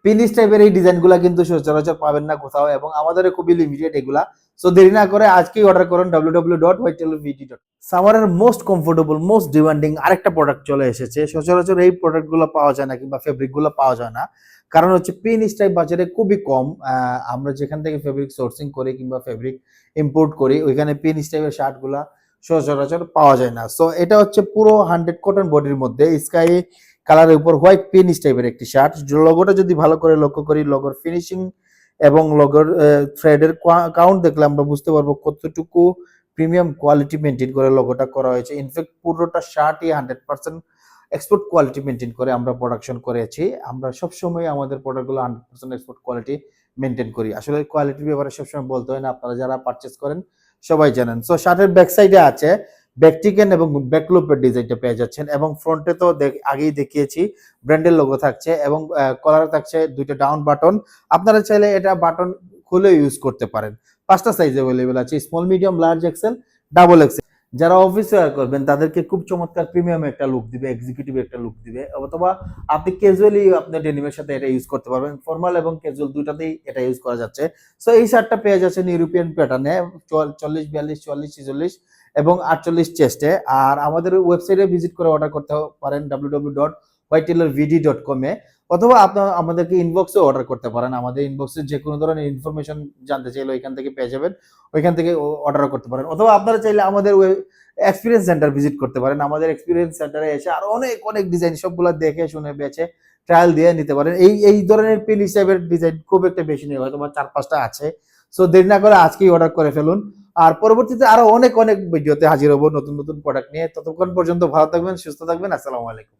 পিনিস টাইপের এই ডিজাইনগুলো কিন্তু সচরাচর পাবেন না কোথাও, এবং আমাদের খুবই লিমিটেড এগুলা। সো দেরি না করে আজকেই অর্ডার করুন www.whitetailorvt.com। সামারের মোস্ট কমফোর্টেবল, মোস্ট ডিমান্ডিং আরেকটা প্রোডাক্ট চলে এসেছে। সচরাচর এই প্রোডাক্টগুলো পাওয়া যায় না, কিংবা ফেব্রিকগুলো পাওয়া যায় না, কারণ হচ্ছে পিনিস টাইপ বাজারে খুবই কম। আমরা যেখান থেকে ফেব্রিক সোর্সিং করি কিংবা ফেব্রিক ইম্পোর্ট করি, ওইখানে পিনিস টাইপের শার্টগুলা সচরাচর পাওয়া যায় না। সো এটা হচ্ছে পুরো 100 কটন বডির মধ্যে স্কাই কালারের উপর হোয়াইট পিনিস টাইপের একটি শার্ট। লোগোটা যদি ভালো করে লক্ষ্য করি, লোগোর ফিনিশিং এবং লোগোর থ্রেডের কাউন্ট দেখলে আমরা বুঝতে পারবো কতটুকু প্রিমিয়াম কোয়ালিটি মেনটেন করে লোগোটা করা হয়েছে। ইনফ্যাক্ট পুরোটা শার্টই 100% এক্সপোর্ট কোয়ালিটি মেনটেন করে আমরা প্রোডাকশন করেছি। আমরা সবসময় আমাদের প্রোডাক্টগুলো 100% এক্সপোর্ট কোয়ালিটি মেনটেন করি। আসলে কোয়ালিটির ব্যাপারে সবসময় বলতে হয় না, আপনারা যারা পারচেস করেন সবাই জানেন। সো শার্টের ব্যাক সাইডে আছে ব্যাকটিকেন এবং ব্যাকলুপের ডিজাইনটা পেয়ে যাচ্ছেন, এবং ফ্রন্টে তো আগেই দেখিয়েছি ব্র্যান্ডের লোগো থাকছে, এবং কলারে থাকছে দুইটা ডাউন বাটন। আপনারা চাইলে এটা বাটন খুলে ইউজ করতে পারেন। 5টা সাইজ अवेलेबल আছে, small, medium, large, XL, double XL. যারা অফিস ওয়্যার করবেন তাদেরকে খুব চমৎকার প্রিমিয়াম একটা লুক দিবে, এক্সিকিউটিভ একটা লুক দিবে। অথবা আপনি ক্যাজুয়ালি আপনার ডেনিমের সাথে এটা ইউজ করতে পারবেন, ফর্মাল এবং ক্যাজুয়াল দুইটাতেই এটা ইউজ করা যাচ্ছে। সো এই শার্টটা পেয়ে যাচ্ছেন ইউরোপিয়ান প্যাটার্নে 40, 42, 44, 46 এবং 48 চেস্টে। আর আমাদের ওয়েবসাইটে ভিজিট করে অর্ডার করতে পারেন www.whitetailorvt.com এ, অথবা আপনারা আমাদেরকে ইনবক্সে অর্ডার করতে পারেন। আমাদের ইনবক্সে যে কোনো ধরনের ইনফরমেশন জানতে চাইলে ওইখান থেকে পেয়ে যাবেন, ওইখান থেকে অর্ডার করতে পারেন। অথবা আপনারা চাইলে আমাদের এক্সপিরিয়েন্স সেন্টার ভিজিট করতে পারেন। আমাদের এক্সপিরিয়েন্স সেন্টারে এসে আরো অনেক অনেক ডিজাইন সবগুলো দেখে শুনে বেছে ট্রায়াল দিয়ে নিতে পারেন। এই ধরনের পিন হিসাবের ডিজাইন খুব একটা বেশি নেই, হয়তো 4-5টা আছে। সো দেরি না করে আজকেই অর্ডার করে ফেলুন। আর পরবর্তীতে আরো অনেক অনেক ভিডিওতে হাজির হবো নতুন নতুন প্রোডাক্ট নিয়ে। ততক্ষণ পর্যন্ত ভালো থাকবেন, সুস্থ থাকবেন। আসসালামু আলাইকুম।